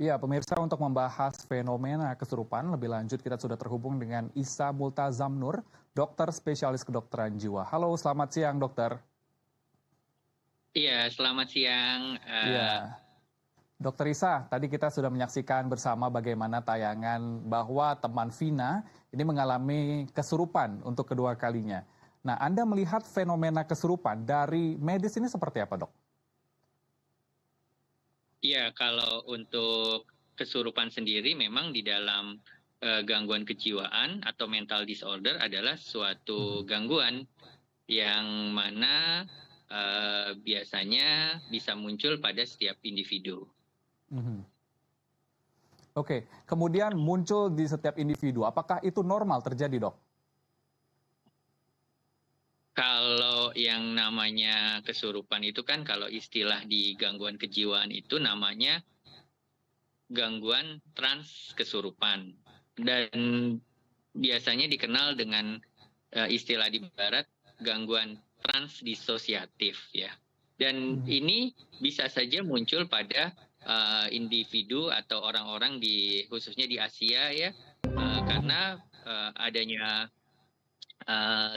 Iya, pemirsa untuk membahas fenomena kesurupan, lebih lanjut kita sudah terhubung dengan Isa Multazam Nur, dokter spesialis kedokteran jiwa. Halo, selamat siang dokter. Iya, selamat siang. Iya, dokter Isa, tadi kita sudah menyaksikan bersama bagaimana tayangan bahwa teman Vina ini mengalami kesurupan untuk kedua kalinya. Nah, Anda melihat fenomena kesurupan dari medis ini seperti apa, dok? Iya, kalau untuk kesurupan sendiri memang di dalam gangguan kejiwaan atau mental disorder adalah suatu Mhm, gangguan yang mana biasanya bisa muncul pada setiap individu. mhm. Oke, kemudian muncul di setiap individu. Apakah itu normal terjadi, dok? Kalau yang namanya kesurupan itu kan kalau istilah di gangguan kejiwaan itu namanya gangguan trans kesurupan. Dan biasanya dikenal dengan istilah di barat gangguan transdisosiatif ya. Dan Mhm, ini bisa saja muncul pada individu atau orang-orang di khususnya di Asia ya, mhm. karena adanya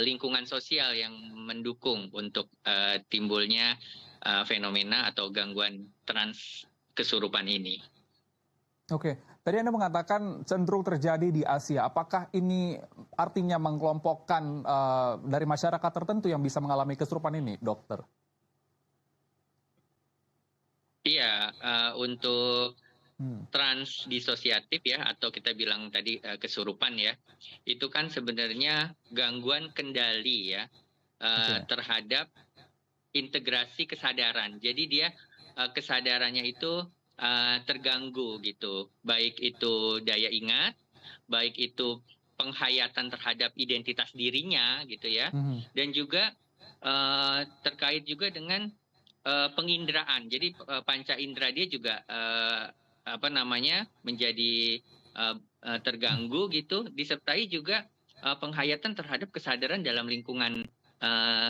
lingkungan sosial yang mendukung untuk timbulnya fenomena atau gangguan trans kesurupan ini. Oke, tadi Anda mengatakan cenderung terjadi di Asia. Apakah ini artinya mengelompokkan dari masyarakat tertentu yang bisa mengalami kesurupan ini, dokter? Iya, untuk Hmm, transdisosiatif ya atau kita bilang tadi kesurupan ya, itu kan sebenarnya gangguan kendali ya oke. terhadap integrasi kesadaran. Jadi dia kesadarannya itu terganggu gitu, baik itu daya ingat, baik itu penghayatan terhadap identitas dirinya gitu ya, Mhm, dan juga terkait juga dengan penginderaan. Jadi panca indera dia juga apa namanya menjadi terganggu gitu, disertai juga penghayatan terhadap kesadaran dalam lingkungan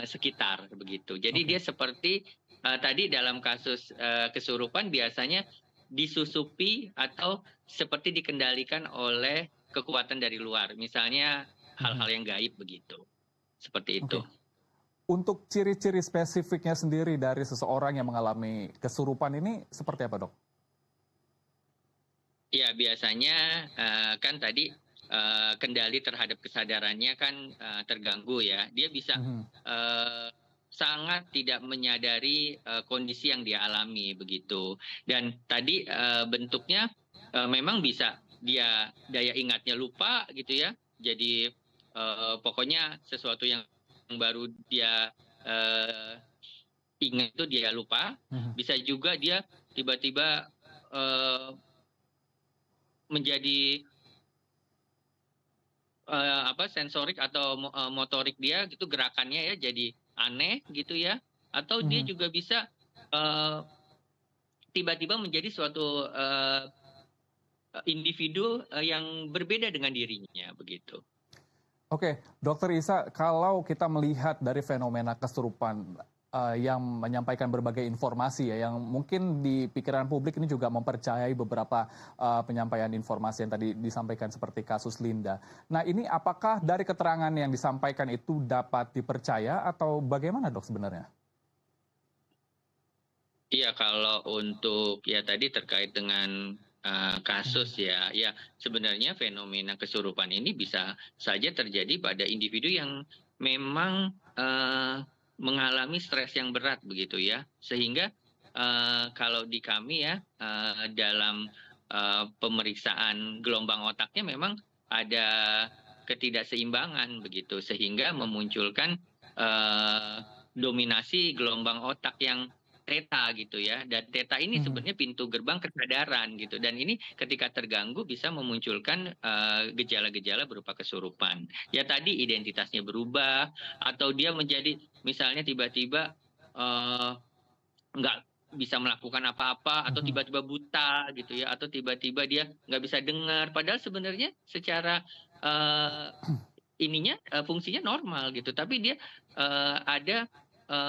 sekitar begitu. Jadi dia oke. seperti tadi dalam kasus kesurupan biasanya disusupi atau seperti dikendalikan oleh kekuatan dari luar. Misalnya Mhm, hal-hal yang gaib begitu. Seperti itu. oke. Untuk ciri-ciri spesifiknya sendiri dari seseorang yang mengalami kesurupan ini seperti apa, dok? Ya, biasanya kan tadi kendali terhadap kesadarannya kan terganggu ya. Dia bisa Mhm, eh, sangat tidak menyadari kondisi yang dia alami begitu. Dan tadi bentuknya memang bisa dia daya ingatnya lupa gitu ya. Jadi pokoknya sesuatu yang baru dia eh, ingat itu dia lupa. mhm. Bisa juga dia tiba-tiba eh, menjadi apa sensorik atau motorik dia gitu gerakannya ya jadi aneh gitu ya atau dia Mhm. juga bisa eh, tiba-tiba menjadi suatu individu yang berbeda dengan dirinya begitu. Oke, Dokter Isa, kalau kita melihat dari fenomena kesurupan yang menyampaikan berbagai informasi ya, yang mungkin di pikiran publik ini juga mempercayai beberapa penyampaian informasi yang tadi disampaikan seperti kasus Linda. Nah, ini apakah dari keterangan yang disampaikan itu dapat dipercaya atau bagaimana, dok sebenarnya? Iya, kalau untuk ya tadi terkait dengan Mhm, kasus ya, ya sebenarnya fenomena kesurupan ini bisa saja terjadi pada individu yang memang mengalami stres yang berat begitu ya, sehingga kalau di kami ya dalam pemeriksaan gelombang otaknya memang ada ketidakseimbangan begitu, sehingga memunculkan eh, dominasi gelombang otak yang Theta gitu ya, dan theta ini mhm. sebenarnya pintu gerbang kesadaran gitu, dan ini ketika terganggu bisa memunculkan gejala-gejala berupa kesurupan. Ya tadi identitasnya berubah, atau dia menjadi misalnya tiba-tiba eh, nggak bisa melakukan apa-apa, atau Mhm. tiba-tiba buta gitu ya, atau tiba-tiba dia nggak bisa dengar, padahal sebenarnya secara eh, ininya fungsinya normal gitu, tapi dia ada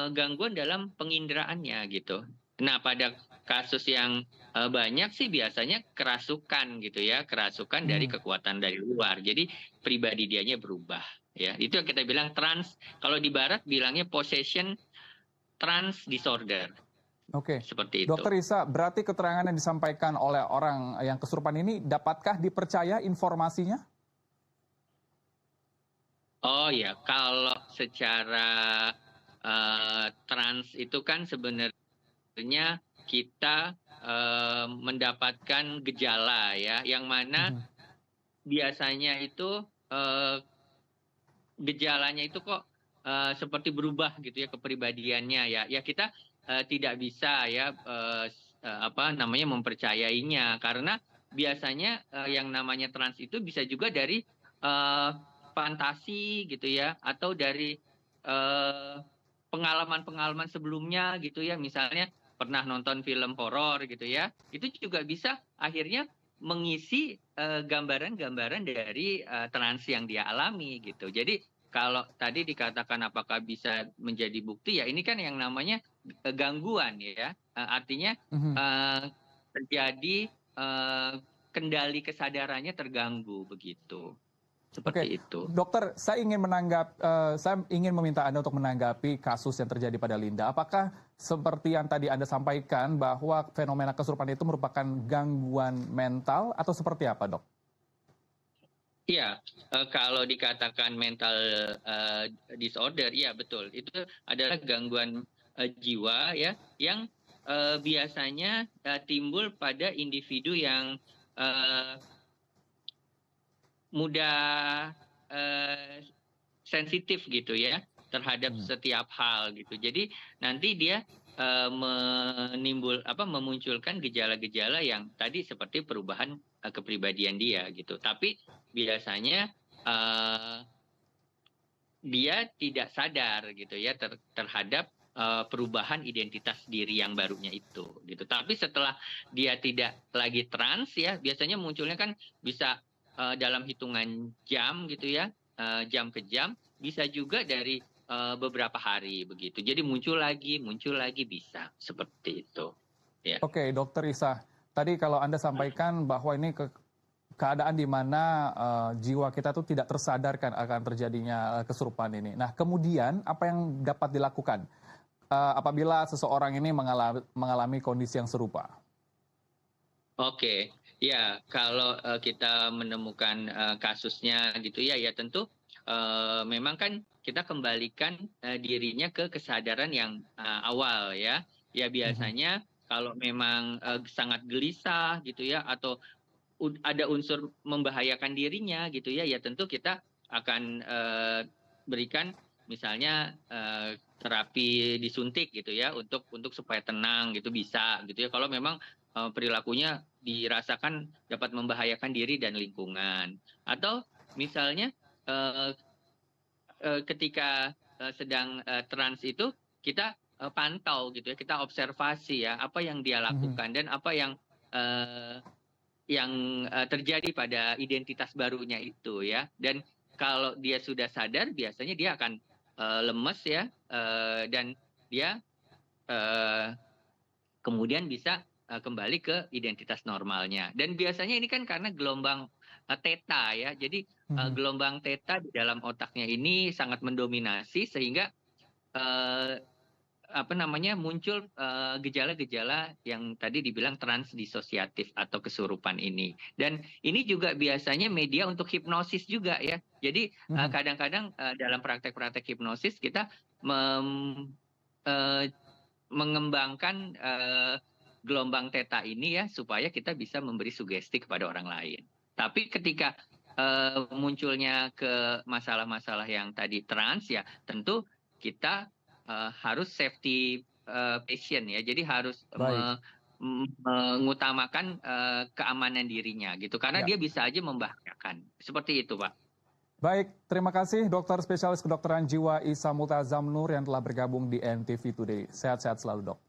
gangguan dalam penginderaannya gitu. Nah, pada kasus yang banyak sih biasanya kerasukan gitu ya, kerasukan dari Hmm. kekuatan dari luar. Jadi pribadi dianya berubah ya. Itu yang kita bilang trans, kalau di barat bilangnya possession trans disorder, Oke, seperti itu. Dokter Isa, berarti keterangan yang disampaikan oleh orang yang kesurupan ini dapatkah dipercaya informasinya? Oh ya, kalau secara trans itu kan sebenarnya kita mendapatkan gejala ya, yang mana Mhm. biasanya itu gejalanya itu kok seperti berubah gitu ya kepribadiannya ya. Ya kita tidak bisa ya apa namanya mempercayainya karena biasanya yang namanya trans itu bisa juga dari eh, fantasi gitu ya atau dari eh, pengalaman-pengalaman sebelumnya gitu ya. Misalnya pernah nonton film horor gitu ya. Itu juga bisa akhirnya mengisi gambaran-gambaran dari trans yang dia alami gitu. Jadi kalau tadi dikatakan apakah bisa menjadi bukti ya ini kan yang namanya gangguan ya. Artinya Mhm. eh, terjadi kendali kesadarannya terganggu begitu. Oke, Seperti itu. dokter, saya ingin meminta Anda untuk menanggapi kasus yang terjadi pada Linda. Apakah seperti yang tadi Anda sampaikan bahwa fenomena kesurupan itu merupakan gangguan mental atau seperti apa, dok? Iya, kalau dikatakan mental disorder, iya betul. Itu adalah gangguan jiwa ya yang biasanya timbul pada individu yang eh, mudah eh, sensitif gitu ya terhadap Hmm. setiap hal gitu. Jadi nanti dia memunculkan gejala-gejala yang tadi seperti perubahan kepribadian dia gitu. Tapi biasanya eh, dia tidak sadar gitu ya terhadap perubahan identitas diri yang barunya itu gitu. Tapi setelah dia tidak lagi trans ya, biasanya munculnya kan bisa dalam hitungan jam gitu ya, jam ke jam, bisa juga dari beberapa hari begitu. Jadi muncul lagi bisa seperti itu. Ya. Oke, dokter Isa, tadi kalau Anda sampaikan bahwa ini keadaan di mana jiwa kita tuh tidak tersadarkan akan terjadinya kesurupan ini. Nah, kemudian apa yang dapat dilakukan apabila seseorang ini mengalami kondisi yang serupa? Oke, ya kalau kita menemukan kasusnya gitu ya, ya tentu memang kan kita kembalikan dirinya ke kesadaran yang awal ya. Ya Mhm. biasanya kalau memang sangat gelisah gitu ya, atau ada unsur membahayakan dirinya gitu ya, ya tentu kita akan berikan misalnya terapi disuntik gitu ya untuk supaya tenang gitu bisa gitu ya. Kalau memang perilakunya dirasakan dapat membahayakan diri dan lingkungan. Atau misalnya eh, ketika sedang trans itu kita pantau gitu ya, kita observasi ya apa yang dia Mhm. lakukan dan apa eh, yang terjadi pada identitas barunya itu ya. Dan kalau dia sudah sadar biasanya dia akan lemes ya dan dia eh, kemudian bisa kembali ke identitas normalnya. Dan biasanya ini kan karena gelombang theta ya. Jadi Mhm. gelombang theta di dalam otaknya ini sangat mendominasi sehingga eh, apa namanya muncul gejala-gejala yang tadi dibilang transdisosiatif atau kesurupan ini. Dan ini juga biasanya media untuk hipnosis juga ya. Jadi Mhm. kadang-kadang dalam praktek-praktek hipnosis kita mem- eh, mengembangkan gelombang theta ini ya supaya kita bisa memberi sugesti kepada orang lain. Tapi ketika munculnya ke masalah-masalah yang tadi trans ya tentu kita harus safety patient ya. Jadi harus Baik. mengutamakan keamanan dirinya gitu karena Ya. dia bisa aja membahayakan. Seperti itu, Pak. Baik, terima kasih dokter spesialis kedokteran jiwa Isa Multazam Nur yang telah bergabung di NTV Today. Sehat-sehat selalu, dok.